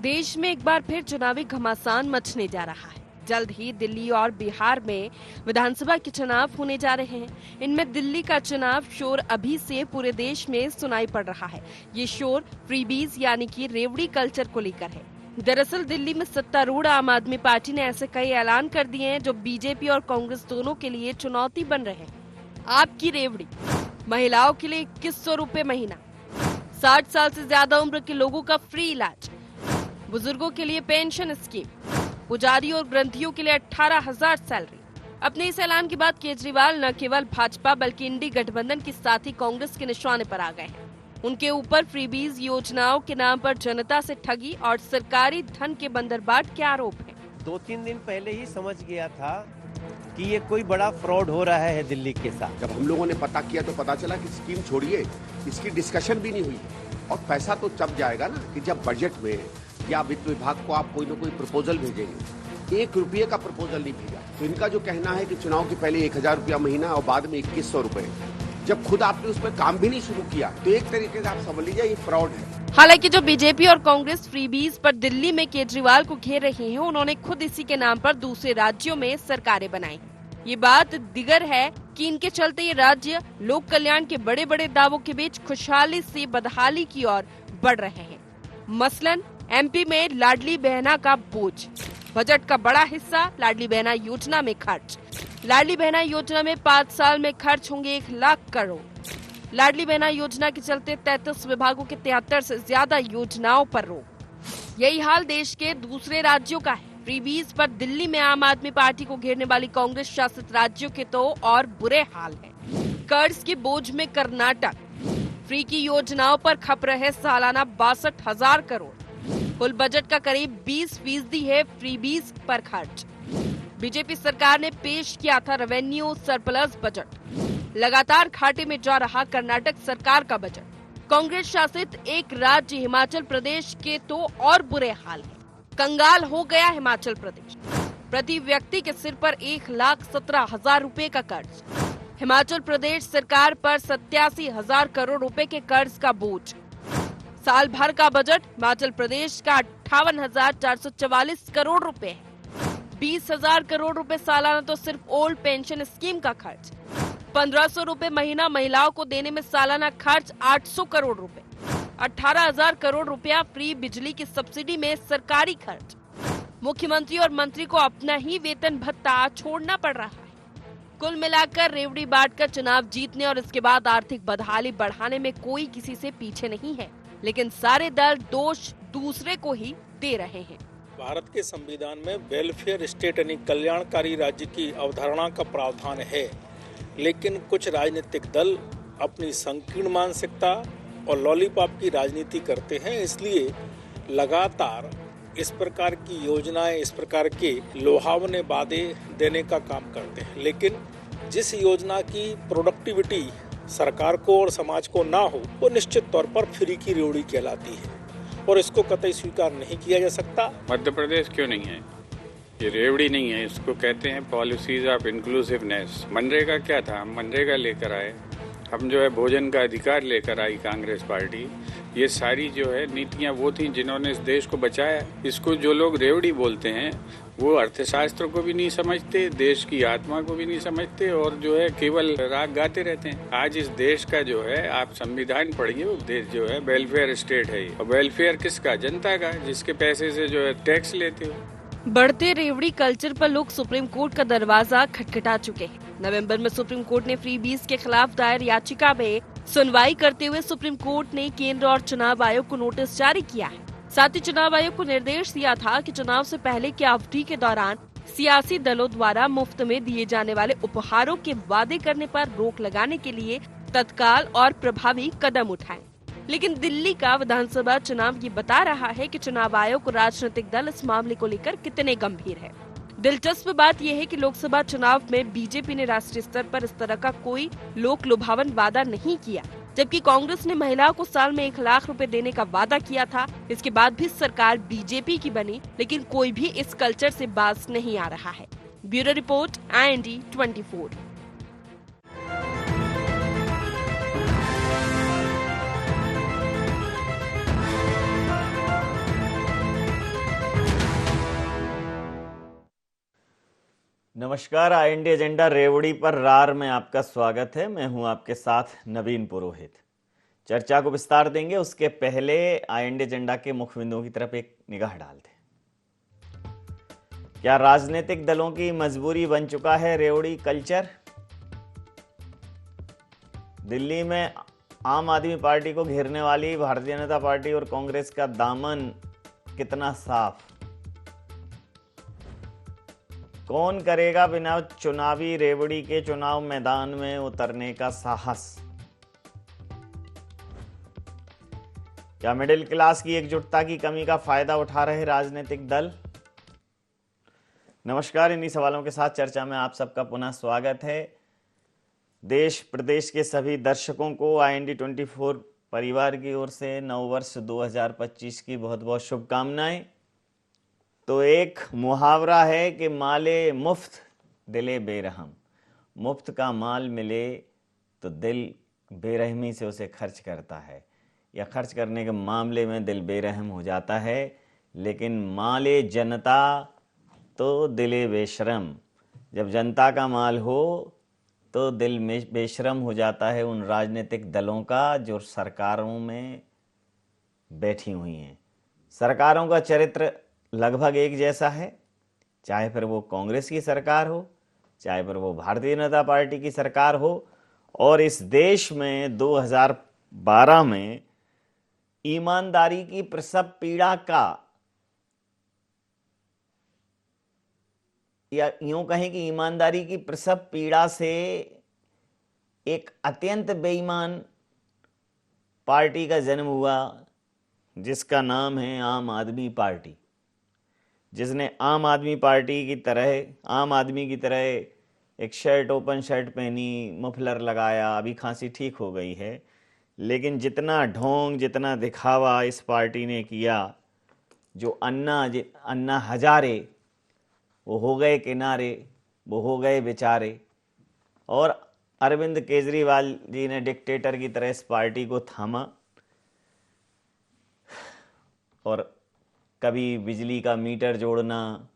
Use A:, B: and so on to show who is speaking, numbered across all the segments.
A: देश में एक बार फिर चुनावी घमासान मचने जा रहा है। जल्द ही दिल्ली और बिहार में विधानसभा के चुनाव होने जा रहे हैं। इनमें दिल्ली का चुनाव शोर अभी से पूरे देश में सुनाई पड़ रहा है। ये शोर फ्रीबीज यानी कि रेवड़ी कल्चर को लेकर है। दरअसल दिल्ली में सत्तारूढ़ आम आदमी पार्टी ने ऐसे कई ऐलान कर दिए हैं जो बीजेपी और कांग्रेस दोनों के लिए चुनौती बन रहे हैं। आपकी रेवड़ी, महिलाओं के लिए 2100 रुपए महीना, 60 साल से ज्यादा उम्र के लोगों का फ्री इलाज, बुजुर्गों के लिए पेंशन स्कीम, पुजारी और ग्रंथियों के लिए 18,000 सैलरी। अपने इस ऐलान के बाद केजरीवाल न केवल भाजपा बल्कि इंडी गठबंधन के साथ ही कांग्रेस के निशाने पर आ गए हैं। उनके ऊपर फ्रीबीज योजनाओं के नाम पर जनता से ठगी और सरकारी धन के बंदरबाट के आरोप हैं।
B: 2-3 दिन पहले ही समझ गया था कि ये कोई बड़ा फ्रॉड हो रहा है दिल्ली के साथ।
C: जब हम लोगों ने पता किया तो पता चला कि स्कीम छोड़िए, इसकी डिस्कशन भी नहीं हुई और पैसा तो तब जाएगा ना कि जब बजट में या वित्त विभाग को आप कोई ना कोई प्रपोजल भेजेंगे। 1 रुपये का प्रपोजल नहीं भेजा। तो इनका जो कहना है कि चुनाव के पहले 1,000 रुपया महीना और बाद में 2100 रुपए, जब खुद आपने उस पर काम भी नहीं शुरू किया तो एक तरीके से आप समझ लीजिए ये फ्रॉड है।
A: हालांकि जो बीजेपी और कांग्रेस फ्रीबीज पर दिल्ली में केजरीवाल को घेर रही हैं, उन्होंने खुद इसी के नाम पर दूसरे राज्यों में सरकारें बनाई। ये बात दिगर है कि इनके चलते ये राज्य लोक कल्याण के बड़े बड़े दावों के बीच खुशहाली से बदहाली की ओर बढ़ रहे हैं। मसलन एमपी में लाडली बहना का बोझ, बजट का बड़ा हिस्सा लाडली बहना योजना में खर्च। लाडली बहना योजना में 5 साल में खर्च होंगे 1 लाख करोड़। लाडली बहना योजना के चलते 33 विभागों के 73 से ज्यादा योजनाओं पर रोक। यही हाल देश के दूसरे राज्यों का है। फ्रीबीज पर दिल्ली में आम आदमी पार्टी को घेरने वाली कांग्रेस शासित राज्यों के तो और बुरे हाल है। कर्ज के बोझ में कर्नाटक, फ्री की योजनाओं पर खप रहे सालाना 62,000 करोड़। कुल बजट का करीब 20% है फ्रीबीज पर खर्च। बीजेपी सरकार ने पेश किया था रेवेन्यू सरप्लस बजट। लगातार घाटे में जा रहा कर्नाटक सरकार का बजट। कांग्रेस शासित एक राज्य हिमाचल प्रदेश के तो और बुरे हाल हैं। कंगाल हो गया हिमाचल प्रदेश। प्रति व्यक्ति के सिर पर 1,17,000 रुपए का कर्ज। हिमाचल प्रदेश सरकार पर 87,000 करोड़ रुपए के कर्ज का बोझ। साल भर का बजट हिमाचल प्रदेश का 58,444 करोड़ रुपए है। 20,000 करोड़ रुपए सालाना तो सिर्फ ओल्ड पेंशन स्कीम का खर्च। 1,500 रुपए महीना महिलाओं को देने में सालाना खर्च 800 करोड़ रुपए। 18,000 करोड़ रुपया फ्री बिजली की सब्सिडी में सरकारी खर्च। मुख्यमंत्री और मंत्री को अपना ही वेतन भत्ता छोड़ना पड़ रहा है। कुल मिलाकर रेवड़ी बाट कर चुनाव जीतने और इसके बाद आर्थिक बदहाली बढ़ाने में कोई किसी से पीछे नहीं है, लेकिन सारे दल दोष दूसरे को ही दे रहे हैं।
D: भारत के संविधान में वेलफेयर स्टेट यानी कल्याणकारी राज्य की अवधारणा का प्रावधान है, लेकिन कुछ राजनीतिक दल अपनी संकीर्ण मानसिकता और लॉलीपॉप की राजनीति करते हैं। इसलिए लगातार इस प्रकार की योजनाएं, इस प्रकार के लुभावने वादे देने का काम करते हैं, लेकिन जिस योजना की प्रोडक्टिविटी सरकार को और समाज को ना हो, वो निश्चित तौर पर फ्री की रेवड़ी कहलाती है और इसको कतई स्वीकार नहीं किया जा सकता।
E: मध्य प्रदेश क्यों नहीं है? ये रेवड़ी नहीं है, इसको कहते हैं पॉलिसीज ऑफ इंक्लूसिवनेस। मनरेगा क्या था? हम मनरेगा लेकर आए। हम जो है भोजन का अधिकार लेकर आई कांग्रेस पार्टी। ये सारी जो है नीतियां वो थी जिन्होंने इस देश को बचाया। इसको जो लोग रेवड़ी बोलते हैं वो अर्थशास्त्र को भी नहीं समझते, देश की आत्मा को भी नहीं समझते और जो है केवल राग गाते रहते हैं। आज इस देश का जो है आप संविधान पढ़िए, वो देश जो है वेलफेयर स्टेट है। और वेलफेयर किसका? जनता का, जिसके पैसे से जो है टैक्स लेते हो।
A: बढ़ते रेवड़ी कल्चर पर लोग सुप्रीम कोर्ट का दरवाजा खटखटा चुके हैं। नवंबर में सुप्रीम कोर्ट ने फ्रीबीज के खिलाफ दायर याचिका में सुनवाई करते हुए सुप्रीम कोर्ट ने केंद्र और चुनाव आयोग को नोटिस जारी किया है। साथ ही चुनाव आयोग को निर्देश दिया था कि चुनाव से पहले की अवधि के दौरान सियासी दलों द्वारा मुफ्त में दिए जाने वाले उपहारों के वादे करने पर रोक लगाने के लिए तत्काल और प्रभावी कदम उठाएं। लेकिन दिल्ली का विधानसभा चुनाव ये बता रहा है कि चुनाव आयोग और राजनीतिक दल इस मामले को लेकर कितने गंभीर है। दिलचस्प बात यह है कि लोकसभा चुनाव में बीजेपी ने राष्ट्रीय स्तर पर इस तरह का कोई लोक लुभावन वादा नहीं किया, जबकि कांग्रेस ने महिलाओं को साल में 1 लाख रुपए देने का वादा किया था। इसके बाद भी सरकार बीजेपी की बनी, लेकिन कोई भी इस कल्चर से बाज नहीं आ रहा है। Bureau report, IND 24।
F: नमस्कार, IND एजेंडा रेवड़ी पर रार में आपका स्वागत है। मैं हूं आपके साथ नवीन पुरोहित। चर्चा को विस्तार देंगे, उसके पहले IND एजेंडा के मुख्य बिंदुओं की तरफ एक निगाह डालते हैं। क्या राजनीतिक दलों की मजबूरी बन चुका है रेवड़ी कल्चर? दिल्ली में आम आदमी पार्टी को घेरने वाली भारतीय जनता पार्टी और कांग्रेस का दामन कितना साफ? कौन करेगा बिना चुनावी रेवड़ी के चुनाव मैदान में उतरने का साहस? क्या मिडिल क्लास की एकजुटता की कमी का फायदा उठा रहे राजनीतिक दल? नमस्कार, इन्हीं सवालों के साथ चर्चा में आप सबका पुनः स्वागत है। देश प्रदेश के सभी दर्शकों को IND 24 परिवार की ओर से नववर्ष 2025 की बहुत बहुत शुभकामनाएं। तो एक मुहावरा है कि माले मुफ्त दिले बेरहम। मुफ्त का माल मिले तो दिल बेरहमी से उसे खर्च करता है, या खर्च करने के मामले में दिल बेरहम हो जाता है। लेकिन माले जनता तो दिले बेशरम। जब जनता का माल हो तो दिल में बेशरम हो जाता है उन राजनीतिक दलों का जो सरकारों में बैठी हुई हैं। सरकारों का चरित्र लगभग एक जैसा है, चाहे फिर वो कांग्रेस की सरकार हो, चाहे फिर वो भारतीय जनता पार्टी की सरकार हो। और इस देश में 2012 में ईमानदारी की प्रसव पीड़ा का, या यूं कहें कि ईमानदारी की प्रसव पीड़ा से एक अत्यंत बेईमान पार्टी का जन्म हुआ, जिसका नाम है आम आदमी पार्टी, जिसने आम आदमी की तरह एक शर्ट, ओपन शर्ट पहनी, मफलर लगाया, अभी खांसी ठीक हो गई है। लेकिन जितना ढोंग, जितना दिखावा इस पार्टी ने किया, जो अन्ना हजारे वो हो गए किनारे, वो हो गए बेचारे। और अरविंद केजरीवाल जी ने डिक्टेटर की तरह इस पार्टी को थामा, और कभी बिजली का मीटर जोड़ना,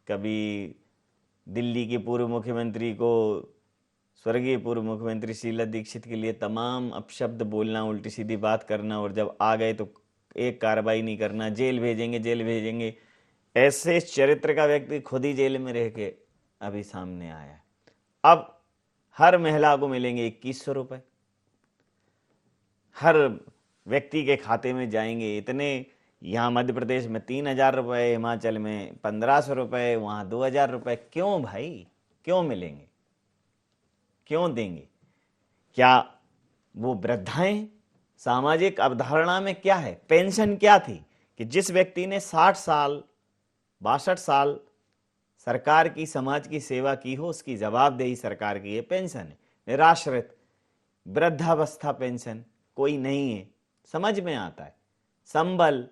F: कभी दिल्ली के पूर्व मुख्यमंत्री को, स्वर्गीय पूर्व मुख्यमंत्री शीला दीक्षित के लिए तमाम अपशब्द बोलना, उल्टी सीधी बात करना, और जब आ गए तो एक कार्रवाई नहीं करना, जेल भेजेंगे। ऐसे व्यक्ति का व्यक्ति खुद ही जेल में रह के अभी सामने आया है। अब हर महिला को मिलेंगे 2100 रुपए, हर व्यक्ति के खाते में जाएंगे इतने। यहाँ मध्य प्रदेश में 3000 रुपए, हिमाचल में 1500 रुपए, वहाँ 2000 रुपए। क्यों भाई, क्यों मिलेंगे, क्यों देंगे? क्या वो वृद्धाएं? सामाजिक अवधारणा में क्या है? पेंशन क्या थी कि जिस व्यक्ति ने 60 साल 62 साल सरकार की, समाज की सेवा की हो, उसकी जवाबदेही सरकार की है। पेंशन है। निराश्रित वृद्धावस्था पेंशन कोई नहीं है, समझ में आता है। संबल,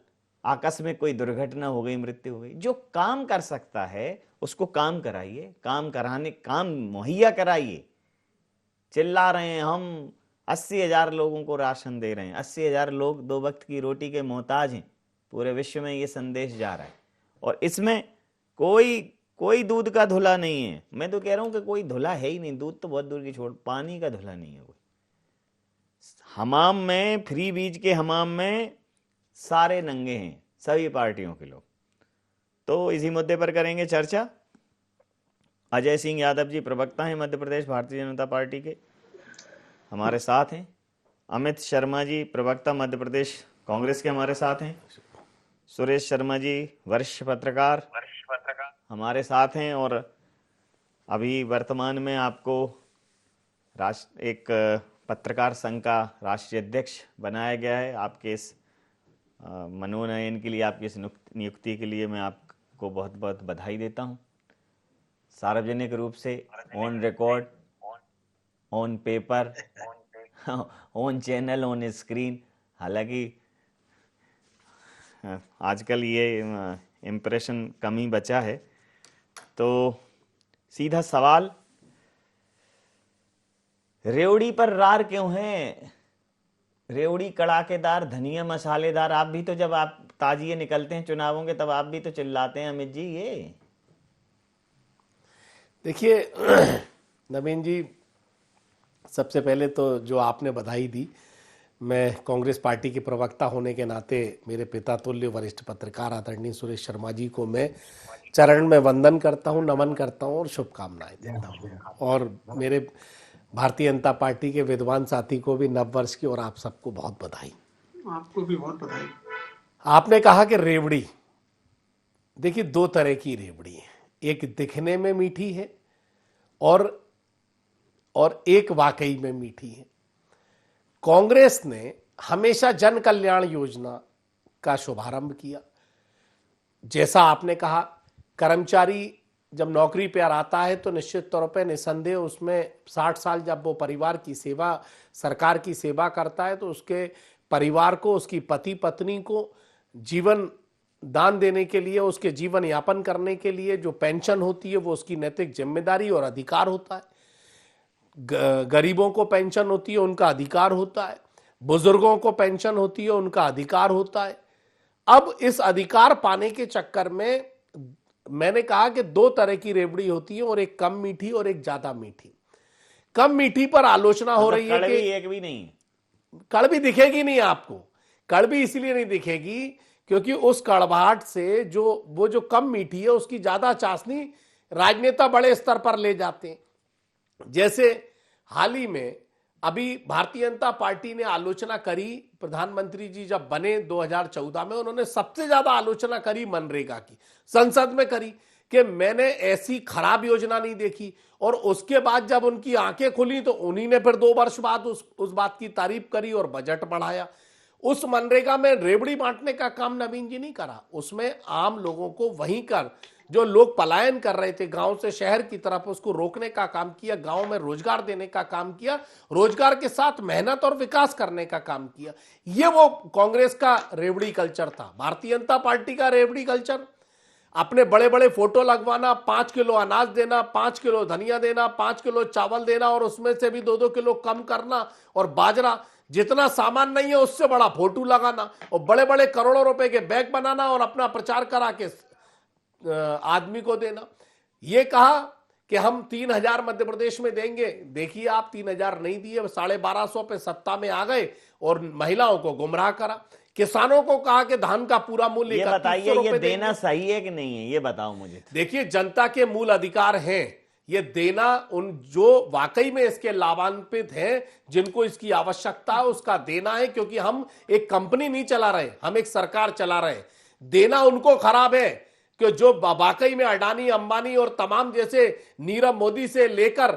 F: आकस्मिक कोई दुर्घटना हो गई, मृत्यु हो गई, जो काम कर सकता है उसको काम कराइए, काम मुहैया कराइए। चिल्ला रहे हैं हम 80,000 लोगों को राशन दे रहे हैं, 80,000 लोग 2 वक्त की रोटी के मोहताज हैं। पूरे विश्व में ये संदेश जा रहा है, और इसमें कोई दूध का धुला नहीं है। मैं तो कह रहा हूं कि कोई धुला है ही नहीं, दूध तो बहुत दूर की छोड़, पानी का धुला नहीं है कोई। हमाम में, फ्री बीज के हमाम में सारे नंगे हैं, सभी पार्टियों के लोग। तो इसी मुद्दे पर करेंगे चर्चा। अजय सिंह यादव जी प्रवक्ता हैं मध्य प्रदेश भारतीय जनता पार्टी के, हमारे साथ हैं। अमित शर्मा जी प्रवक्ता मध्य प्रदेश कांग्रेस के हमारे साथ हैं। सुरेश शर्मा जी वरिष्ठ पत्रकार हमारे साथ हैं, और अभी वर्तमान में आपको एक पत्रकार संघ का राष्ट्रीय अध्यक्ष बनाया गया है। आपके इस मनोनयन के लिए, आपकी इस नियुक्ति के लिए मैं आपको बहुत बहुत बधाई देता हूं। सार्वजनिक रूप से, on record, on paper, on channel, on screen. हालांकि आजकल ये इम्प्रेशन कम ही बचा है। तो सीधा सवाल, रेवड़ी पर रार क्यों है? रेवड़ी कड़ाकेदार, धनिया मसालेदार। आप भी तो, जब आप ताजिए निकलते हैं चुनावों के, तब आप भी तो चिल्लाते हैं अमित जी। ये
G: देखिए नवीन जी, सबसे पहले तो जो आपने बधाई दी, मैं कांग्रेस पार्टी के प्रवक्ता होने के नाते मेरे पिता तुल्य वरिष्ठ पत्रकार आदरणीय सुरेश शर्मा जी को मैं चरण में वंदन करता हूं, नमन करता हूं और शुभकामनाएं देता हूं। और मेरे भारतीय जनता पार्टी के विद्वान साथी को भी नव वर्ष की और आप सबको बहुत बधाई।
H: आपको भी बहुत बधाई।
G: आपने कहा कि रेवड़ी, देखिए दो तरह की रेवड़ी है, एक दिखने में मीठी है और एक वाकई में मीठी है। कांग्रेस ने हमेशा जन कल्याण योजना का शुभारंभ किया। जैसा आपने कहा, कर्मचारी जब नौकरी पर आता है तो निश्चित तौर पे निसंदेह उसमें 60 साल जब वो परिवार की सेवा, सरकार की सेवा करता है तो उसके परिवार को, उसकी पति पत्नी को जीवन दान देने के लिए, उसके जीवन यापन करने के लिए जो पेंशन होती है वो उसकी नैतिक जिम्मेदारी और अधिकार होता है। गरीबों को पेंशन होती है, उनका अधिकार होता है। बुजुर्गों को पेंशन होती है, उनका अधिकार होता है। अब इस अधिकार पाने के चक्कर में मैंने कहा कि दो तरह की रेवड़ी होती है, और एक कम मीठी और एक ज्यादा मीठी। कम मीठी पर आलोचना हो रही है कि
F: एक भी नहीं,
G: कड़वी दिखेगी नहीं आपको। कड़वी इसलिए नहीं दिखेगी क्योंकि उस कड़वाहट से जो कम मीठी है उसकी ज्यादा चाशनी राजनेता बड़े स्तर पर ले जाते हैं। जैसे हाल ही में अभी भारतीय जनता पार्टी ने आलोचना करी, प्रधानमंत्री जी जब बने 2014 में, उन्होंने सबसे ज्यादा आलोचना करी मनरेगा की, संसद में करी कि मैंने ऐसी खराब योजना नहीं देखी। और उसके बाद जब उनकी आंखें खुली तो उन्हीं ने फिर 2 वर्ष बाद उस बात की तारीफ करी और बजट बढ़ाया। उस मनरेगा में रेवड़ी बांटने का काम नवीन जी नहीं करा, उसमें आम लोगों को वहीं कर, जो लोग पलायन कर रहे थे गांव से शहर की तरफ, उसको रोकने का काम किया, गांव में रोजगार देने का काम किया, रोजगार के साथ मेहनत और विकास करने का काम किया। ये वो कांग्रेस का रेवड़ी कल्चर था। भारतीय जनता पार्टी का रेवड़ी कल्चर अपने बड़े बड़े फोटो लगवाना, 5 किलो अनाज देना, 5 किलो धनिया देना, 5 किलो चावल देना और उसमें से भी 2-2 किलो कम करना, और बाजरा जितना सामान नहीं है उससे बड़ा फोटो लगाना, और बड़े बड़े करोड़ों रुपए के बैग बनाना और अपना प्रचार करा के आदमी को देना। ये कहा कि हम 3000 मध्य प्रदेश में देंगे। देखिए आप 3000 नहीं दिए, 1250 पे सत्ता में आ गए और महिलाओं को गुमराह करा। किसानों को कहा कि धान का पूरा मूल्य,
F: ये बताइए ये देना सही है कि नहीं है, ये बताओ मुझे।
G: देखिए जनता के मूल अधिकार हैं, ये देना उन जो वाकई में इसके लाभान्वित हैं, जिनको इसकी आवश्यकता है, उसका देना है। क्योंकि हम एक कंपनी नहीं चला रहे, हम एक सरकार चला रहे। देना उनको खराब है कि जो वाकई में अडानी, अंबानी और तमाम जैसे नीरव मोदी से लेकर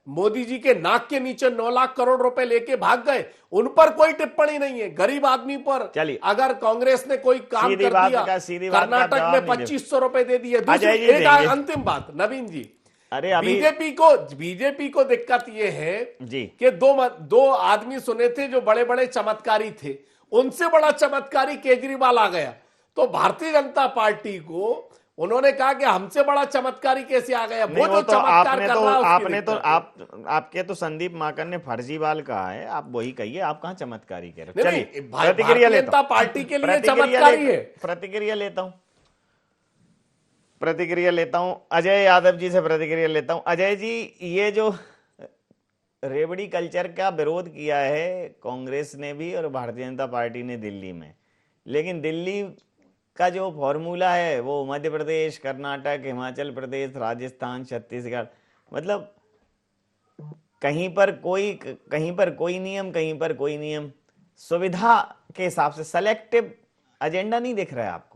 G: मोदी जी के नाक के नीचे 9 लाख करोड़ रुपए लेके भाग गए, उन पर कोई टिप्पणी नहीं है। गरीब आदमी पर अगर कांग्रेस ने कोई काम कर दिया, कर्नाटक में 2500 रुपए दे दिए। एक अंतिम बात नवीन जी,
F: अरे
G: बीजेपी को दिक्कत ये है कि दो आदमी सुने थे जो बड़े बड़े चमत्कारी थे, उनसे बड़ा चमत्कारी केजरीवाल आ गया। तो भारतीय जनता पार्टी को उन्होंने कहा कि हमसे बड़ा चमत्कारी कैसे आ गया। वो जो चमत्कार कर रहा है
F: आपके तो संदीप माकन ने फर्जीवाल कहा है, आप वही कहिए, आप कहां चमत्कारी कह रहे हो। चलिए प्रतिक्रिया लेता हूं,
G: पार्टी के लिए चमत्कारी है।
F: प्रतिक्रिया लेता हूं अजय यादव जी से प्रतिक्रिया लेता हूं। अजय जी, ये जो रेवड़ी कल्चर का विरोध किया है कांग्रेस ने भी और भारतीय जनता पार्टी ने दिल्ली में, लेकिन दिल्ली का जो फॉर्मूला है वो मध्य प्रदेश, कर्नाटक, हिमाचल प्रदेश, राजस्थान, छत्तीसगढ़, मतलब कहीं पर कोई नियम, कहीं पर कोई नियम, सुविधा के हिसाब से सेलेक्टिव एजेंडा नहीं दिख रहा है आपको।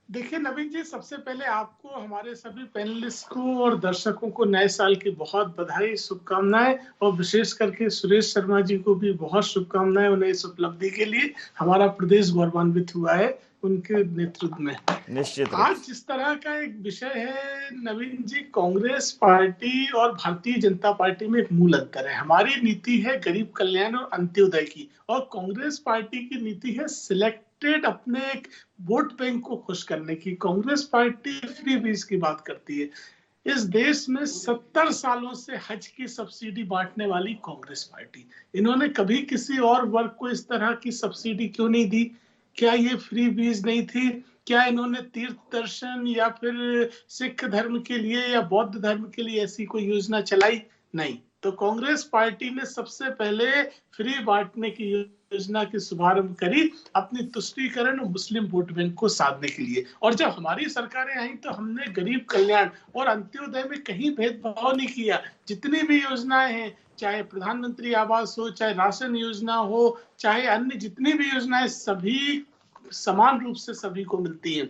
H: देखिए नवीन जी, सबसे पहले आपको, हमारे सभी पैनलिस्ट को और दर्शकों को नए साल की बहुत बधाई, शुभकामनाएं, और विशेष करके सुरेश शर्मा जी को भी बहुत शुभकामनाएं उन्हें इस उपलब्धि के लिए। हमारा प्रदेश गौरवान्वित हुआ है उनके नेतृत्व में।
F: निश्चित
H: आज जिस तरह का एक विषय है नवीन जी, कांग्रेस पार्टी और भारतीय जनता पार्टी में एक मूल अंतर है। हमारी नीति है गरीब कल्याण और अंत्योदय की, और कांग्रेस पार्टी की नीति है सिलेक्टेड अपने एक वोट बैंक को खुश करने की। कांग्रेस पार्टी फ्री बीज की बात करती है। इस देश में 70 सालों से हज की सब्सिडी बांटने वाली कांग्रेस पार्टी, इन्होंने कभी किसी और वर्ग को इस तरह की सब्सिडी क्यों नहीं दी? क्या ये फ्री बीज नहीं थी? क्या इन्होंने तीर्थ दर्शन या फिर सिख धर्म के लिए या बौद्ध धर्म के लिए ऐसी कोई योजना चलाई? नहीं। तो कांग्रेस पार्टी ने सबसे पहले फ्री बांटने की योजना की शुभारंभ करी अपनी तुष्टीकरण और मुस्लिम वोट बैंक को साधने के लिए। और जब हमारी सरकारें आई तो हमने गरीब कल्याण और अंत्योदय में कहीं भेदभाव नहीं किया। जितनी भी योजनाएं हैं, चाहे प्रधानमंत्री आवास हो, चाहे राशन योजना हो, चाहे अन्य जितनी भी योजनाएं, सभी समान रूप से सभी को मिलती हैं।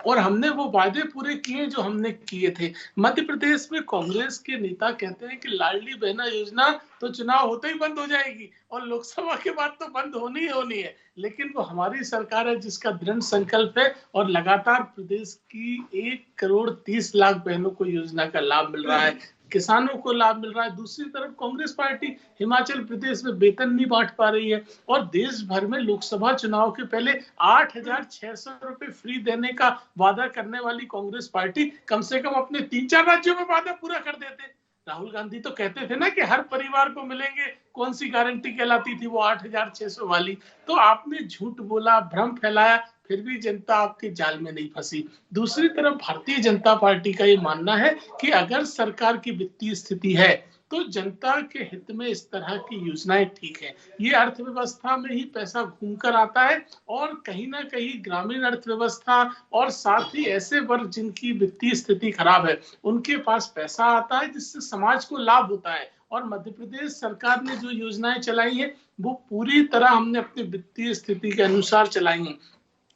H: और हमने वो वादे पूरे किए जो हमने किए थे। मध्य प्रदेश में कांग्रेस के नेता कहते हैं कि लाडली बहना योजना तो चुनाव होते ही बंद हो जाएगी और लोकसभा के बाद तो बंद होनी ही होनी है। लेकिन वो हमारी सरकार है जिसका दृढ़ संकल्प है और लगातार प्रदेश की 1,30,00,000 बहनों को योजना का लाभ मिल रहा है, किसानों को लाभ मिल रहा है। दूसरी तरफ कांग्रेस पार्टी हिमाचल प्रदेश में वेतन नहीं बांट पा रही है और देश भर में लोकसभा चुनाव के पहले 8,600 रुपए फ्री देने का वादा करने वाली कांग्रेस पार्टी कम से कम अपने 3-4 राज्यों में वादा पूरा कर देते। राहुल गांधी तो कहते थे ना कि हर परिवार को मिलेंगे, कौन सी गारंटी कहलाती थी वो 8,600 वाली। तो आपने झूठ बोला, भ्रम फैलाया, फिर भी जनता आपके जाल में नहीं फंसी। दूसरी तरफ भारतीय जनता पार्टी का ये मानना है कि अगर सरकार की वित्तीय स्थिति है तो जनता के हित में इस तरह की योजनाएं ठीक है। ये अर्थव्यवस्था में ही पैसा घूमकर आता है और कहीं ना कहीं ग्रामीण अर्थव्यवस्था और साथ ही ऐसे वर्ग जिनकी वित्तीय स्थिति खराब है उनके पास पैसा आता है जिससे समाज को लाभ होता है। और मध्य प्रदेश सरकार ने जो योजनाएं चलाई हैं वो पूरी तरह हमने अपनी वित्तीय स्थिति के अनुसार चलाई हैं।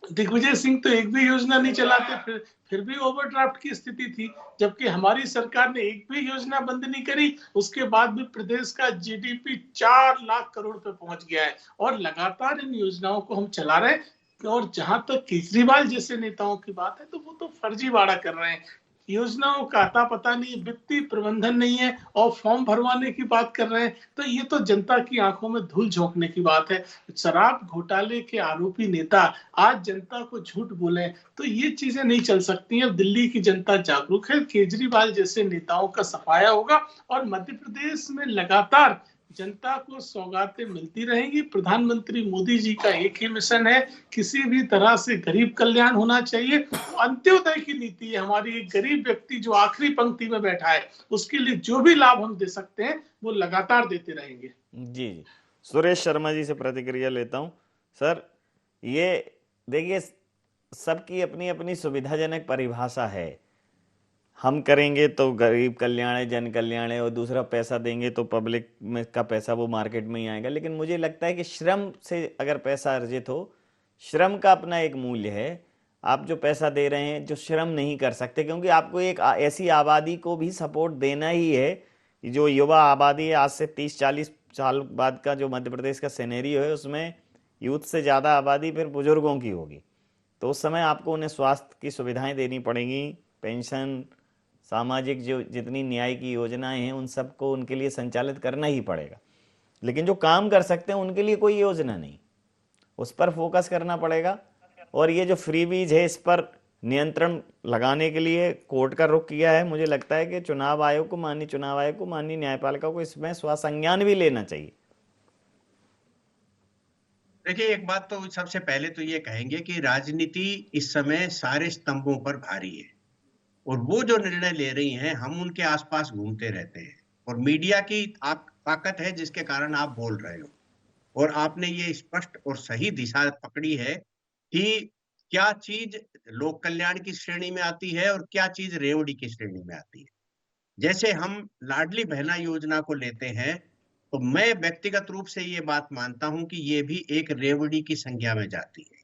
H: दिग्विजय सिंह तो एक भी योजना नहीं चलाते, फिर भी ओवरड्राफ्ट की स्थिति थी, जबकि हमारी सरकार ने एक भी योजना बंद नहीं करी। उसके बाद भी प्रदेश का जीडीपी 4 लाख करोड़ पे पहुंच गया है और लगातार इन योजनाओं को हम चला रहे हैं। और जहां तक केजरीवाल जैसे नेताओं की बात है तो वो तो फर्जीवाड़ा कर रहे हैं, योजनाओं का अता पता नहीं, वित्तीय प्रबंधन नहीं है और फॉर्म भरवाने की बात कर रहे हैं। तो ये तो जनता की आंखों में धूल झोंकने की बात है। शराब घोटाले के आरोपी नेता आज जनता को झूठ बोले तो ये चीजें नहीं चल सकती हैं। अब दिल्ली की जनता जागरूक है, केजरीवाल जैसे नेताओं का सफाया होगा और मध्य प्रदेश में लगातार जनता को सौगातें मिलती रहेंगी। प्रधानमंत्री मोदी जी का एक ही मिशन है, किसी भी तरह से गरीब कल्याण होना चाहिए। अंत्योदय की नीति है हमारी, एक गरीब व्यक्ति जो आखिरी पंक्ति में बैठा है उसके लिए जो भी लाभ हम दे सकते हैं वो लगातार देते रहेंगे।
F: जी जी, सुरेश शर्मा जी से प्रतिक्रिया लेता हूं। सर, ये देखिए, सबकी अपनी अपनी सुविधाजनक परिभाषा है। हम करेंगे तो गरीब कल्याण है, जन कल्याण है, और दूसरा पैसा देंगे तो पब्लिक में का पैसा वो मार्केट में ही आएगा। लेकिन मुझे लगता है कि श्रम से अगर पैसा अर्जित हो, श्रम का अपना एक मूल्य है। आप जो पैसा दे रहे हैं, जो श्रम नहीं कर सकते, क्योंकि आपको एक ऐसी आबादी को भी सपोर्ट देना ही है, जो युवा आबादी है। आज से 30-40 साल बाद का जो मध्य प्रदेश का सिनेरियो है उसमें यूथ से ज़्यादा आबादी फिर बुजुर्गों की होगी। तो उस समय आपको उन्हें स्वास्थ्य की सुविधाएं देनी पड़ेंगी, पेंशन, सामाजिक जो जितनी न्याय की योजनाएं हैं उन सबको उनके लिए संचालित करना ही पड़ेगा। लेकिन जो काम कर सकते हैं उनके लिए कोई योजना नहीं, उस पर फोकस करना पड़ेगा। और ये जो फ्रीबीज है इस पर नियंत्रण लगाने के लिए कोर्ट का रुख किया है। मुझे लगता है कि चुनाव आयोग को, माननीय न्यायपालिका को इसमें स्वसंज्ञान भी लेना चाहिए।
I: देखिए, एक बात तो सबसे पहले तो ये कहेंगे कि राजनीति इस समय सारे स्तंभों पर भारी है और वो जो निर्णय ले रही हैं हम उनके आसपास घूमते रहते हैं और मीडिया की ताकत है जिसके कारण आप बोल रहे हो। और आपने ये स्पष्ट और सही दिशा पकड़ी है कि क्या चीज लोक कल्याण की श्रेणी में आती है और क्या चीज रेवड़ी की श्रेणी में आती है। जैसे हम लाडली बहना योजना को लेते हैं तो मैं व्यक्तिगत रूप से ये बात मानता हूं कि ये भी एक रेवड़ी की संज्ञा में जाती है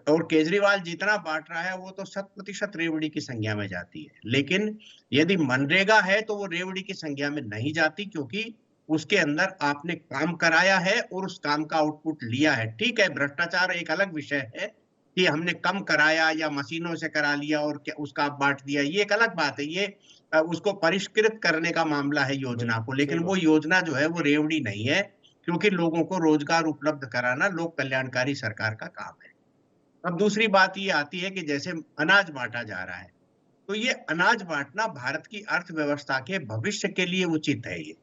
I: और केजरीवाल जितना बांट रहा है वो तो 100% रेवड़ी की संज्ञा में जाती है। लेकिन यदि मनरेगा है तो वो रेवड़ी की संज्ञा में नहीं जाती, क्योंकि उसके अंदर आपने काम कराया है और उस काम का आउटपुट लिया है। ठीक है, भ्रष्टाचार एक अलग विषय है कि हमने कम कराया या मशीनों से करा लिया और क्या उसका आप बांट दिया, ये एक अलग बात है। ये उसको परिष्कृत करने का मामला है योजना को, लेकिन वो योजना जो है वो रेवड़ी नहीं है, क्योंकि लोगों को रोजगार उपलब्ध कराना लोक कल्याणकारी सरकार का काम है। अब दूसरी बात ये आती है कि जैसे अनाज बांटा जा रहा है तो ये अनाज बांटना भारत की अर्थव्यवस्था के भविष्य के लिए उचित है। ये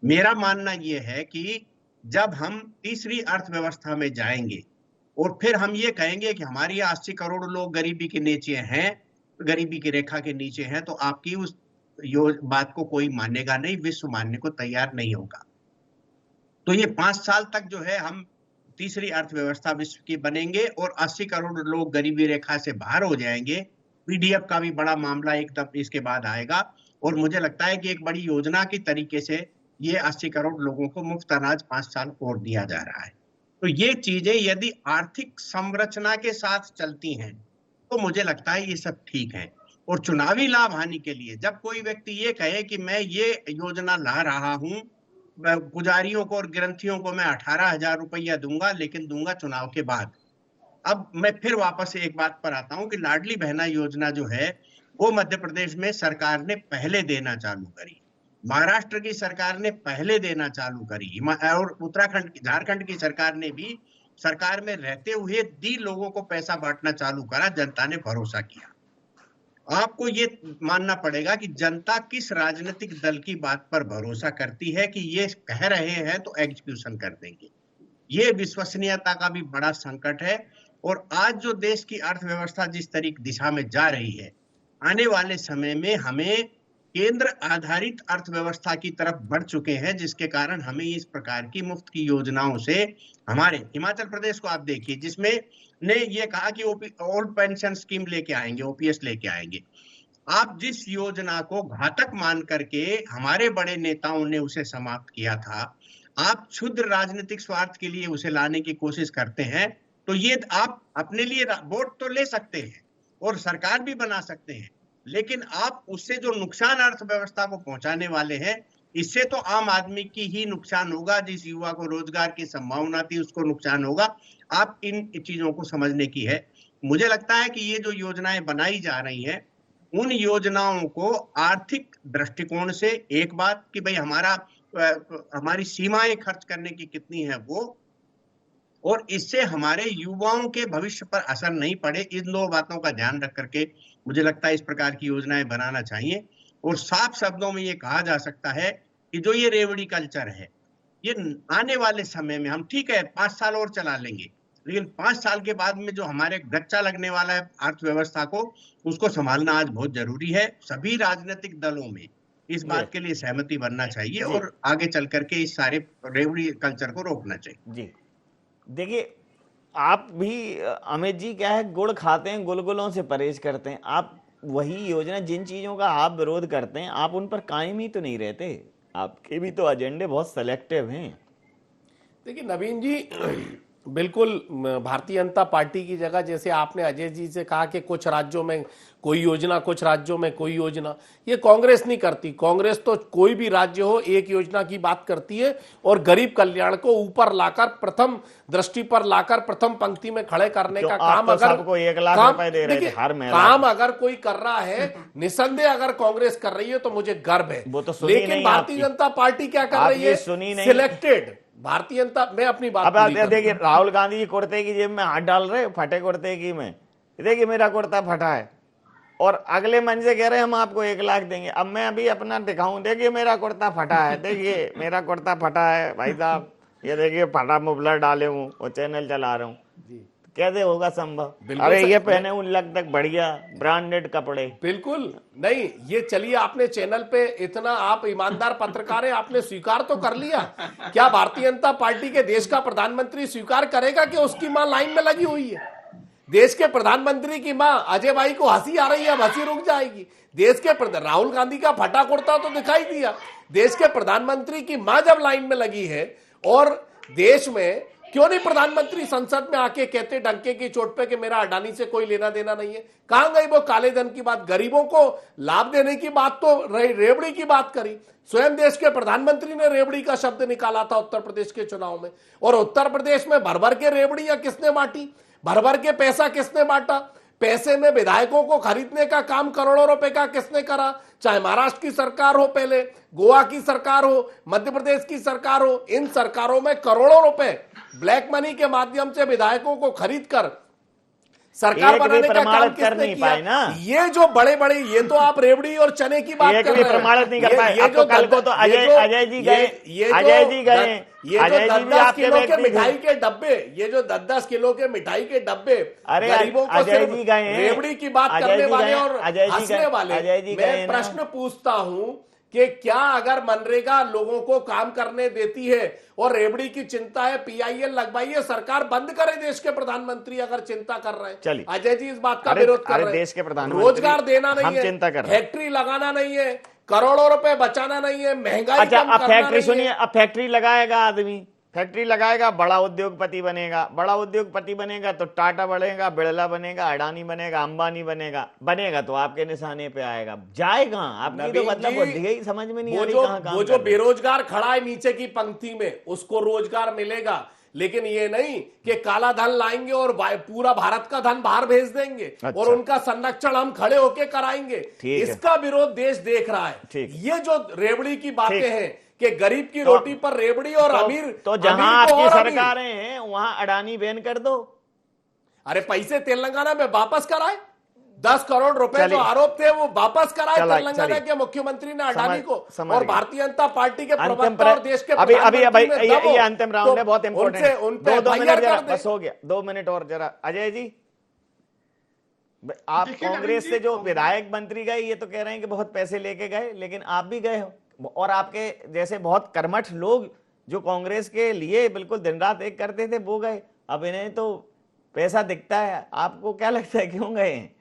I: मेरा मानना ये है कि जब हम तीसरी अर्थव्यवस्था में जाएंगे और फिर हम ये कहेंगे कि हमारी 80 करोड़ लोग गरीबी के नीचे हैं, गरीबी की रेखा के नीचे हैं, तो आपकी उस बात को कोई मानेगा नहीं, विश्व मानने को तैयार नहीं होगा। तो ये 5 साल तक जो है हम तीसरी अर्थव्यवस्था विश्व की बनेंगे और 80 करोड़ लोग गरीबी रेखा से बाहर हो जाएंगे। पीडीएफ का भी बड़ा मामला एकदम इसके बाद आएगा और मुझे लगता है कि एक बड़ी योजना की तरीके से ये 80 करोड़ लोगों को मुफ्त अनाज 5 साल और दिया जा रहा है। तो ये चीजें यदि आर्थिक संरचना के साथ चलती हैं तो मुझे लगता है ये सब ठीक है। और चुनावी लाभ हानि के लिए जब कोई व्यक्ति ये कहे कि मैं ये योजना ला रहा हूं, पुजारियों को और ग्रंथियों को मैं 18,000 रुपया दूंगा, लेकिन दूंगा चुनाव के बाद। अब मैं फिर वापस एक बात पर आता हूं कि लाडली बहना योजना जो है वो मध्य प्रदेश में सरकार ने पहले देना चालू करी, महाराष्ट्र की सरकार ने पहले देना चालू करी और उत्तराखंड झारखंड की सरकार ने भी सरकार में रहते हुए लोगों को पैसा बांटना चालू करा। जनता ने भरोसा किया। आपको ये मानना पड़ेगा कि जनता किस राजनीतिक दल की बात पर भरोसा करती है कि ये कह रहे हैं तो एग्जीक्यूशन कर देंगे। ये विश्वसनीयता का भी बड़ा संकट है। और आज जो देश की अर्थव्यवस्था जिस तरीके दिशा में जा रही है, आने वाले समय में हमें केंद्र आधारित अर्थव्यवस्था की तरफ बढ़ चुके हैं, जिसके कारण हमें इस प्रकार की मुफ्त की योजनाओं से, हमारे हिमाचल प्रदेश को आप देखिए जिसमें ने ये कहा कि ओल्ड पेंशन स्कीम लेके आएंगे, ओपीएस लेके आएंगे। आप जिस योजना को घातक मान करके हमारे बड़े नेताओं ने उसे समाप्त किया था, आप क्षुद्र राजनीतिक स्वार्थ के लिए उसे लाने की कोशिश करते हैं, तो ये आप अपने लिए वोट तो ले सकते हैं और सरकार भी बना सकते हैं, लेकिन आप उससे जो नुकसान अर्थव्यवस्था को पहुंचाने वाले हैं, इससे तो आम आदमी की ही नुकसान होगा। जिस युवा को रोजगार की संभावना थी उसको नुकसान होगा। आप इन चीजों को समझने की है। मुझे लगता है कि ये जो योजनाएं बनाई जा रही हैं, उन योजनाओं को आर्थिक दृष्टिकोण से एक बात कि भाई हमारी सीमाएं खर्च करने की कितनी है वो, और इससे हमारे युवाओं के भविष्य पर असर नहीं पड़े, इन दो बातों का ध्यान रख करके मुझे लगता है इस प्रकार की योजनाएं बनाना चाहिए। और साफ शब्दों में ये कहा जा सकता है कि जो ये रेवड़ी कल्चर है, ये आने वाले समय में हम ठीक है 5 साल और चला लेंगे, लेकिन 5 साल के बाद में जो हमारे गच्चा लगने वाला है अर्थव्यवस्था को, उसको संभालना आज बहुत जरूरी है। सभी राजनीतिक दलों में इस बात के लिए सहमति बनना चाहिए और आगे चल करके इस सारे रेवड़ी कल्चर को रोकना चाहिए।
F: जी देखिए, आप भी अमित जी क्या है, गुड़ खाते हैं, गुलगुलों से परहेज करते हैं। आप वही योजना, जिन चीजों का आप विरोध करते हैं, आप उन पर कायम ही तो नहीं रहते। आपके भी तो एजेंडे बहुत सेलेक्टिव हैं।
G: देखिए नवीन जी, बिल्कुल भारतीय जनता पार्टी की जगह, जैसे आपने अजय जी से कहा कि कुछ राज्यों में कोई योजना, कुछ राज्यों में कोई योजना, ये कांग्रेस नहीं करती। कांग्रेस तो कोई भी राज्य हो एक योजना की बात करती है और गरीब कल्याण को ऊपर लाकर, प्रथम दृष्टि पर लाकर, प्रथम पंक्ति में खड़े करने का काम,
F: तो
G: अगर
F: सबको 1 लाख रुपए दे रहे थे हर महीने,
G: काम अगर कोई कर रहा है, निसंदेह अगर कांग्रेस कर रही है तो मुझे गर्व है।
F: वो तो सुनी
G: लेकिन
F: नहीं
G: भारतीय जनता पार्टी क्या कर रही है? सिलेक्टेड भारतीय जनता, मैं अपनी बात
F: देखिए, राहुल गांधी जी कुर्ते की जेब में हाथ डाल रहे, फटे कुर्ते की में, देखिए मेरा कुर्ता फटा है, और अगले मन से कह रहे हैं हम आपको 1 लाख देंगे। अब मैं अभी अपना दिखाऊं, देखिए मेरा कुर्ता फटा है, देखिए मेरा कुर्ता फटा है भाई साहब, ये देखिए फटा मुफलर डाले हूँ और चैनल चला रहा हूँ, कैसे होगा संभव? अरे ये पहने हूँ लग तक बढ़िया ब्रांडेड कपड़े।
G: बिल्कुल नहीं, ये चलिए आपने चैनल पे इतना, आप ईमानदार पत्रकार है, आपने स्वीकार तो कर लिया। क्या भारतीय जनता पार्टी के देश का प्रधानमंत्री स्वीकार करेगा कि उसकी मां लाइन में लगी हुई है? देश के प्रधानमंत्री की मां, अजय भाई को हंसी आ रही है, अब हंसी रुक जाएगी। देश के राहुल गांधी का फटा कुर्ता तो दिखाई दिया। देश के प्रधानमंत्री की मां जब लाइन में लगी है, और देश में क्यों नहीं प्रधानमंत्री संसद में आके कहते डंके की चोट पे कि मेरा अडानी से कोई लेना देना नहीं है? कहां गई वो काले धन की बात? गरीबों को लाभ देने की बात तो रेवड़ी की बात करी। स्वयं देश के प्रधानमंत्री ने रेवड़ी का शब्द निकाला था उत्तर प्रदेश के चुनाव में, और उत्तर प्रदेश में भर भर के रेवड़ियां किसने बांटी? भर भर के पैसा किसने बांटा? पैसे में विधायकों को खरीदने का काम करोड़ों रुपए का किसने करा? चाहे महाराष्ट्र की सरकार हो, पहले गोवा की सरकार हो, मध्य प्रदेश की सरकार हो, इन सरकारों में करोड़ों रुपए ब्लैक मनी के माध्यम से विधायकों को खरीद कर सरकार
F: एक भी
G: बनाने का काम
F: प्रमाणित कर
G: किसने
F: नहीं
G: किया?
F: पाए ना।
G: ये जो बड़े बड़े, ये तो आप रेवड़ी और चने की बात
F: एक
G: कर
F: भी
G: रहे हैं।
F: प्रमाणित नहीं कर पाए।
G: ये
F: अब
G: जो
F: तो कल को तो अजय जी गए, अजय जी गए,
G: ये जो
F: अजय जी भी
G: 10-10
F: आपके
G: किलो के
F: व्यक्ति थे।
G: मिठाई के डब्बे, ये जो 10-10 किलो के मिठाई के डब्बे,
F: अरे
G: गरीबों को
F: अजय
G: सिर्फ
F: जी गए हैं,
G: रेवड़ी की बात
F: अजय
G: करने
F: जी
G: वाले
F: गए,
G: और
F: अजय जी
G: हंसने
F: गए,
G: वाले।
F: अजय जी गए
G: मैं
F: ना।
G: प्रश्न पूछता हूं कि क्या अगर मनरेगा लोगों को काम करने देती है और रेवड़ी की चिंता है, पीआईएल लगवाइए, सरकार बंद करे। देश के प्रधानमंत्री अगर चिंता कर रहे हैं,
F: चलिए।
G: अजय जी इस बात का
F: अरे-
G: विरोध कर
F: अरे
G: रहे हैं।
F: देश के प्रधानमंत्री,
G: रोजगार देना नहीं
F: हम
G: है,
F: चिंता कर रहे हैं।
G: फैक्ट्री लगाना नहीं है, करोड़ों रुपए बचाना नहीं है, महंगाई
F: अच्छा,
G: कम
F: अब
G: करना
F: फैक्ट्री
G: नहीं
F: सुनिए,
G: है।
F: अब फैक्ट्री लगाएगा आदमी, फैक्ट्री लगाएगा, बड़ा उद्योगपति बनेगा, बड़ा उद्योगपति बनेगा तो टाटा बढ़ेगा, बिरला बनेगा, अडानी बनेगा, अंबानी बनेगा तो आपके निशाने पे आएगा। जाएगा आपकी तो मतलब बुद्धि ही समझ में नहीं आ रही कहां काम
G: वो
F: कर
G: जो
F: रहे।
G: बेरोजगार खड़ा है नीचे की पंक्ति में, उसको रोजगार मिलेगा, लेकिन ये नहीं कि काला धन लाएंगे और पूरा भारत का धन बाहर भेज देंगे।
F: अच्छा।
G: और उनका संरक्षण हम खड़े होके कराएंगे।
F: ठीक है।
G: इसका विरोध देश देख रहा है।
F: ठीक।
G: ये जो रेवड़ी की बातें
F: ठीक।
G: हैं कि गरीब की
F: तो-
G: रोटी पर रेवड़ी और अमीर,
F: तो जहां
G: अमीर को
F: आपकी
G: और अमीर।
F: सरकारें हैं वहां अडानी बैन कर दो।
G: अरे पैसे तेलंगाना में वापस कराए, 10 करोड़ रुपए जो
F: चलिए।
G: आरोप थे वो वापस कराए तेलंगाना
F: चलिए।
G: के मुख्यमंत्री ने अडानी को।
F: समझ
G: और
F: गए।
G: भारतीय जनता पार्टी के
F: अंतिम
G: प्रवक्ता और देश के
F: अभी
G: प्रधानमंत्री में दम हो,
F: ये अंतिम राउंड है, बहुत इंपॉर्टेंट है।
G: उन पे
F: दो
G: FIR
F: मिनट जरा
G: कर दे।
F: बस हो गया, 2 मिनट और जरा। अजय जी, आप
H: देखिए
F: कांग्रेस
H: नवीन
F: से
H: जी,
F: जो विधायक मंत्री गए, ये तो कह रहे हैं कि बहुत पैसे लेके गए, लेकिन आप भी गए हो और आपके जैसे बहुत कर्मठ लोग जो कांग्रेस के लिए बिल्कुल दिन रात एक करते थे वो गए। अब इन्हें तो पैसा दिखता है, आपको क्या लगता है क्यों गए हैं?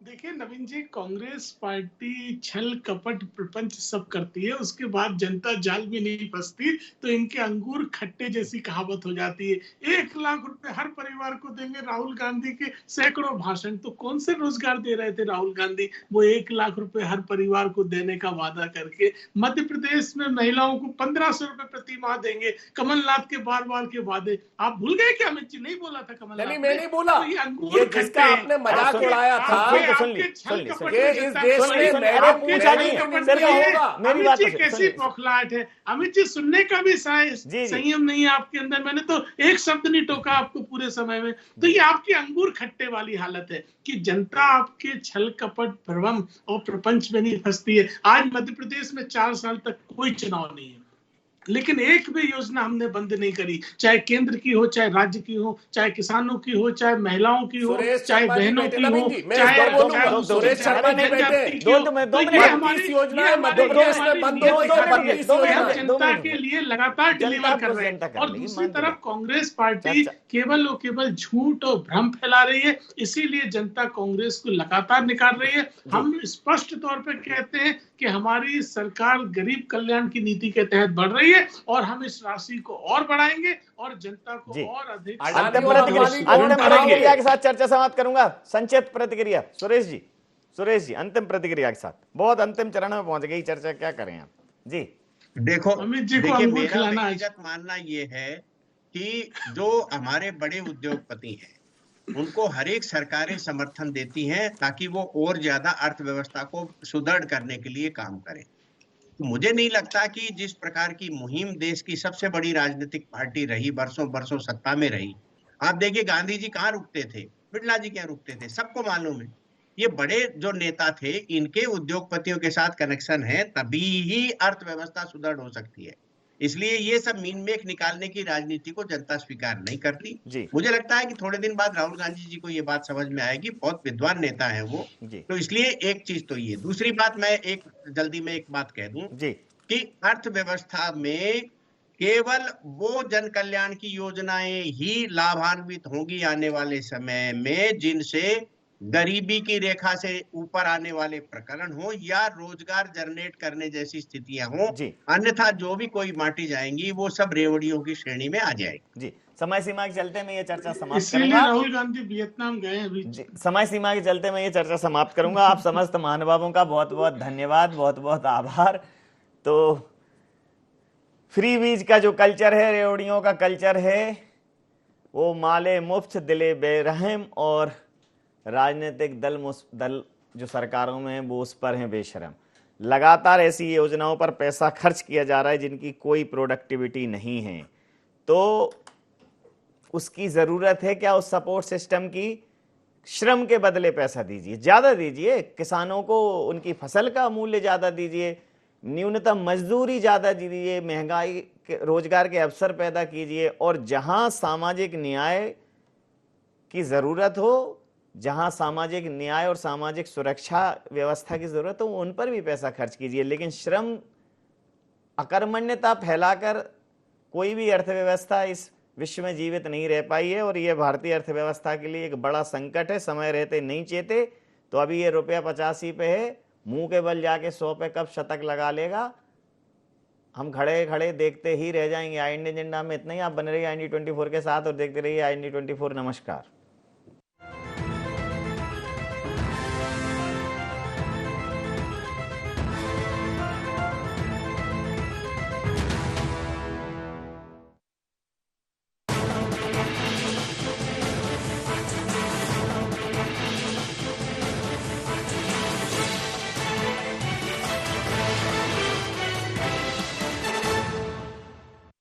H: देखिए नवीन जी, कांग्रेस पार्टी छल कपट प्रपंच सब करती है, उसके बाद जनता जाल में नहीं फंसती तो इनके अंगूर खट्टे जैसी कहावत हो जाती है। 1 लाख रुपए हर परिवार को देंगे, राहुल गांधी के सैकड़ों भाषण, तो कौन से रोजगार दे रहे थे राहुल गांधी? वो 1 लाख रुपए हर परिवार को देने का वादा करके मध्य प्रदेश में महिलाओं को 1500 रुपए प्रति माह देंगे। कमलनाथ के बार बार के वादे आप भूल गए क्या? अमित जी नहीं बोला था कमलनाथ?
G: नहीं, मैं नहीं बोला।
H: तो ये अंगूर
G: ये जिसका
H: खट्टे,
G: आपने मजाक
H: आपके-
G: उड़ाया था,
H: आपके-
F: सुन ली,
H: आपके छल
F: सुन ली,
H: कपट
F: सुन
G: ये
H: में
G: इस
H: जनता-
G: देश
F: सुन ली,
G: में
F: सुन ली,
G: मैंने
F: अरे पूछा नहीं,
G: कपट
F: सिर्फ
G: नहीं होगा।
F: मेरी
H: अमित
F: बात
H: जी
F: तो
H: कैसी
F: सुनिए।
H: बौखलाहट है। अमित जी सुनने का भी
F: जी।
H: संयम नहीं है आपके अंदर। मैंने तो एक शब्द नहीं टोका आपको पूरे समय में। तो ये आपकी अंगूर खट्टे वाली हालत है कि जनता आपके छल कपट भ्रम और प्रपंच में नहीं फंसती है। आज मध्य प्रदेश में 4 साल तक कोई चुनाव नहीं है, लेकिन एक भी योजना हमने बंद नहीं करी, चाहे केंद्र की हो, चाहे राज्य की हो, चाहे किसानों की हो, चाहे महिलाओं की हो,
G: सुरेश
H: चाहे
G: शर्मा जी
H: बहनों
G: बैठे
H: की
G: नवीन
H: हो,
G: जी, मैं
H: चाहे
G: इस पर बोलूंगा।
H: चाहे
G: सुरेश शर्मा जी बैठे,
H: जनजाति की
F: दो
H: हो।
F: मिनट,
H: तो
F: दो
H: ये
F: मिनट।
H: हमारी-
G: 32 योजनाएं
H: ये
G: मध्य
H: हमारी-
G: प्रदेश
H: ये
G: में
H: हमारी
G: बंद
H: नीयत
G: हो गई,
H: दिखा रही है
G: 32
F: दो
H: कि हम
F: मिनट,
G: योजनाएं।
F: दो
H: जनता
F: मिनट।
H: के लिए लगातार
F: जनता
H: डिलीवर
F: को
H: कर रहे
F: जनता
H: हैं।
F: कर
H: और
F: लेगी,
H: दूसरी
F: मान
H: तरफ कांग्रेस पार्टी
F: चर्चा-
H: केवल और केवल झूठ और भ्रम फैला रही है, इसीलिए जनता कांग्रेस को लगातार निकाल रही है। हम स्पष्ट तौर पे कहते हैं कि हमारी सरकार गरीब कल्याण की नीति के तहत बढ़ रही है और हम इस राशि को और बढ़ाएंगे और जनता को
F: जी।
H: और अधिक
G: अडानी
F: अंतिम
G: और
F: प्रतिक्रिया,
G: अंबानी को
F: अंतिम
G: बढ़ाएंगे।
F: प्रतिक्रिया के साथ चर्चा समाप्त करूंगा। संक्षिप्त प्रतिक्रिया सुरेश जी अंतिम प्रतिक्रिया के साथ। बहुत अंतिम चरण में पहुंच गई चर्चा, क्या करें आप जी?
I: देखो
H: अमित जी को
I: देखिए,
H: अंगूर
I: मेरा
H: खिलाना है।
I: व्यक्तिगत मानना ये है कि जो हमारे बड़े उद्योगपति हैं उनको हर एक सरकारें समर्थन देती हैं ताकि वो और ज्यादा अर्थव्यवस्था को सुदृढ़ करने के लिए काम करें। तो मुझे नहीं लगता कि जिस प्रकार की मुहिम देश की सबसे बड़ी राजनीतिक पार्टी रही, बरसों बरसों सत्ता में रही, आप देखिए गांधी जी कहाँ रुकते थे, बिरला जी क्या रुकते थे, सबको मालूम है। ये बड़े जो नेता थे, इनके उद्योगपतियों के साथ कनेक्शन है, तभी ही अर्थव्यवस्था सुदृढ़ हो सकती है। इसलिए ये सब मीन मेख निकालने की राजनीति को जनता स्वीकार नहीं करती।
F: जी।
I: मुझे लगता है कि थोड़े दिन बाद राहुल गांधी जी को ये बात समझ में आएगी, बहुत विद्वान नेता है वो
F: जी।
I: तो इसलिए एक चीज तो ये। दूसरी बात, मैं जल्दी में एक बात कह दूं
F: जी।
I: कि अर्थव्यवस्था में केवल वो जन कल्याण की योजनाएं ही लाभान्वित होंगी आने वाले समय में जिनसे गरीबी की रेखा से ऊपर आने वाले प्रकरण हो या रोजगार जनरेट करने जैसी स्थितियां हो। अन्यथा जो भी कोई बांटी जाएंगी वो सब रेवड़ियों की श्रेणी में आ जाएगी।
F: जी, समय सीमा के चलते मैं ये चर्चा समाप्त
H: इसीलिए
F: करूंगा।
H: राहुल गांधी वियतनाम गए अभी।
F: समय सीमा के चलते मैं ये चर्चा समाप्त करूंगा। आप समस्त महानुभावों का बहुत बहुत धन्यवाद, बहुत बहुत आभार। तो फ्री बीज का जो कल्चर है, रेवड़ियों का कल्चर है, वो माले मुफ्त दिले बेरहम और राजनीतिक दल जो सरकारों में हैं वो उस पर हैं बेशरम। लगातार ऐसी योजनाओं पर पैसा खर्च किया जा रहा है जिनकी कोई प्रोडक्टिविटी नहीं है। तो उसकी जरूरत है क्या? उस सपोर्ट सिस्टम की श्रम के बदले पैसा दीजिए, ज्यादा दीजिए, किसानों को उनकी फसल का मूल्य ज्यादा दीजिए, न्यूनतम मजदूरी ज्यादा दीजिए, महंगाई रोजगार के अवसर पैदा कीजिए, और जहां सामाजिक न्याय की जरूरत हो, जहां सामाजिक न्याय और सामाजिक सुरक्षा व्यवस्था की जरूरत हो, उन पर भी पैसा खर्च कीजिए। लेकिन श्रम अकर्मण्यता फैलाकर कोई भी अर्थव्यवस्था इस विश्व में जीवित नहीं रह पाई है, और यह भारतीय अर्थव्यवस्था के लिए एक बड़ा संकट है। समय रहते नहीं चेते तो अभी ये ₹85 पे है, मुंह के बल जाके 100 पे कब शतक लगा लेगा, हम खड़े खड़े देखते ही रह जाएंगे। आई इंडिया एजेंडा में इतना ही। आप बने रहिए IND24 के साथ और देखते रहिए IND24। नमस्कार।